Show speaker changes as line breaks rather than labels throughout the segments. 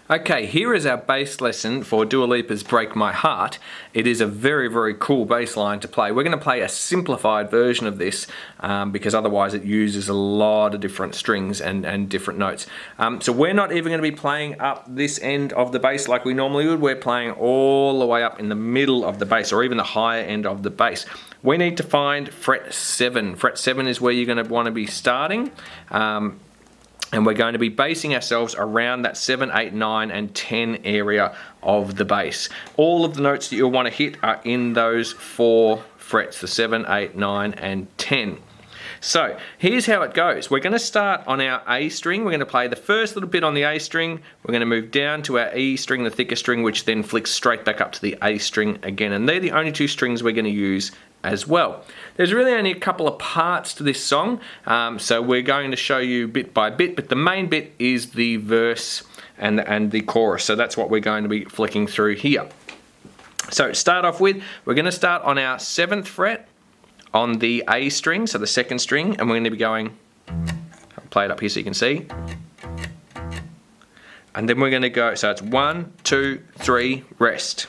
Okay, here is our bass lesson for Dua Lipa's Break My Heart. It is a very, very cool bass line to play. We're going to play a simplified version of this because otherwise it uses a lot of different strings and different notes. So we're not even going to be playing up this end of the bass like we normally would. We're playing all the way up in the middle of the bass, or even the higher end of the bass. We need to find fret 7. Fret 7 is where you're going to want to be starting. And we're going to be basing ourselves around that 7, 8, 9 and 10 area of the bass. All of the notes that you'll want to hit are in those 4 frets, the 7, 8, 9 and 10. So here's how it goes. We're going to start on our A string. We're going to play the first little bit on the A string. We're going to move down to our E string, the thicker string, which then flicks straight back up to the A string again. And they're the only 2 strings we're going to use as well. There's really only a couple of parts to this song, so we're going to show you bit by bit, but the main bit is the verse and the chorus, so that's what we're going to be flicking through here. So to start off with, we're going to start on our 7th fret on the A string, so the 2nd string, and we're going to be going, I'll play it up here so you can see, and then we're going to go, so it's 1, 2, 3, rest.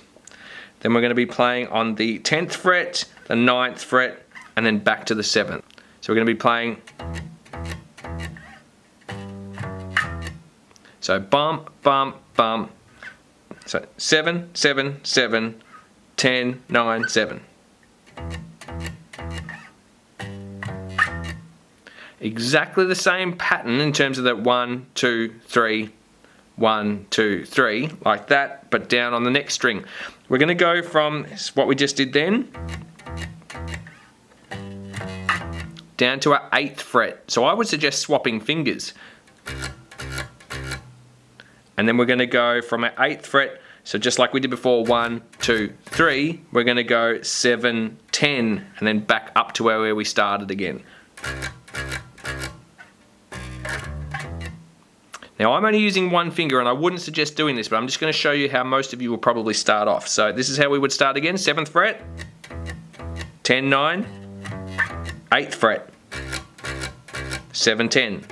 Then we're going to be playing on the 10th fret, the 9th fret, and then back to the 7th. So we're going to be playing. So bump, bump, bump. So 7, 7, 7, 10, 9, 7. Exactly the same pattern in terms of that 1, 2, 3, 1, 2, 3, like that, but down on the next string. We're going to go from what we just did then down to our 8th fret. So I would suggest swapping fingers. And then we're going to go from our 8th fret, so just like we did before, 1, 2, 3, we're going to go 7, 10, and then back up to where we started again. Now I'm only using one finger and I wouldn't suggest doing this, but I'm just going to show you how most of you will probably start off. So this is how we would start again. 7th fret, 10, 9, 8th fret, 7, 10.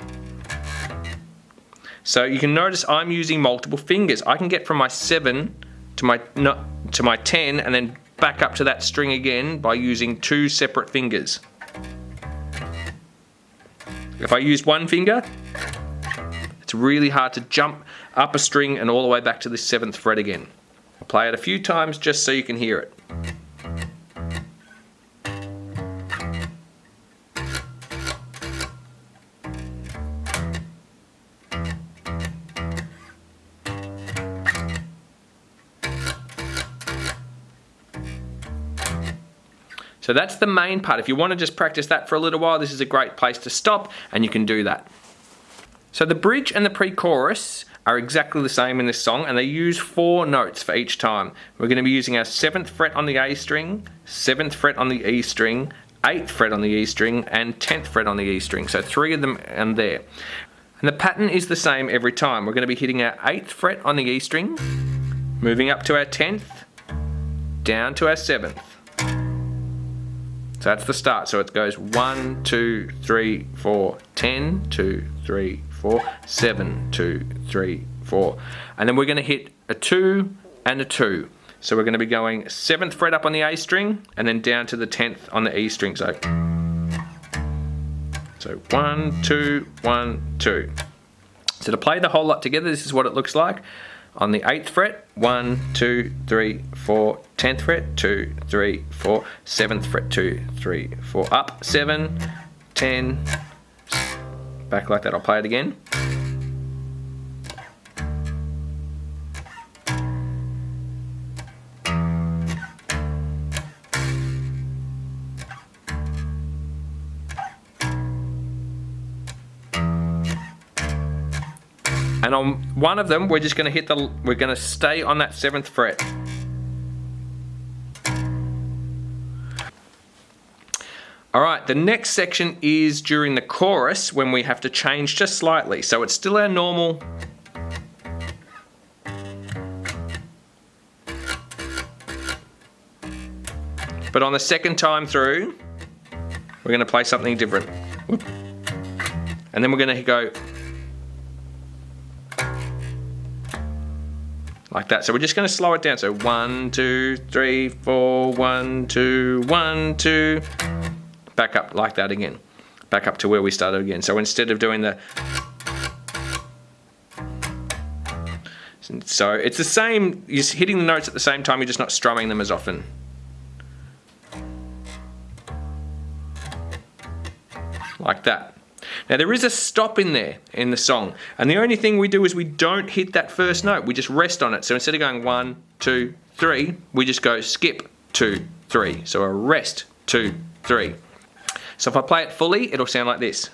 So you can notice I'm using multiple fingers. I can get from my 7 to my 10 and then back up to that string again by using 2 separate fingers. If I use one finger, it's really hard to jump up a string and all the way back to the 7th fret again. I'll play it a few times just so you can hear it. So that's the main part. If you want to just practice that for a little while, this is a great place to stop, and you can do that. So the bridge and the pre-chorus are exactly the same in this song, and they use 4 notes for each time. We're going to be using our 7th fret on the A string, 7th fret on the E string, 8th fret on the E string, and 10th fret on the E string. So 3 of them and there. And the pattern is the same every time. We're going to be hitting our 8th fret on the E string, moving up to our 10th, down to our 7th. So that's the start. So it goes 1, 2, 3, 4, 10, 2, 3, 4, 7, 2, 3, 4. And then we're going to hit a 2 and a 2. So we're going to be going 7th fret up on the A string and then down to the 10th on the E string. So 1, 2, 1, 2. So to play the whole lot together, this is what it looks like. On the 8th fret, 1, 2, 3, 4, 10th fret, 2, 3, 4, 7th fret, 2, 3, 4, up, 7, 10, back like that. I'll play it again. And on one of them, we're just going to we're going to stay on that 7th fret. All right, the next section is during the chorus when we have to change just slightly. So it's still our normal. But on the second time through, we're going to play something different. And then we're going to go like that. So we're just going to slow it down. So 1, 2, 3, 4, 1, 2, 1, 2. Back up like that again. Back up to where we started again. So instead of doing the... So it's the same, you're hitting the notes at the same time, you're just not strumming them as often. Like that. Now there is a stop in there in the song, and the only thing we do is we don't hit that first note, we just rest on it. So instead of going 1, 2, 3, we just go skip 2, 3. So a rest 2, 3. So if I play it fully, it'll sound like this.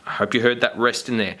I hope you heard that rest in there.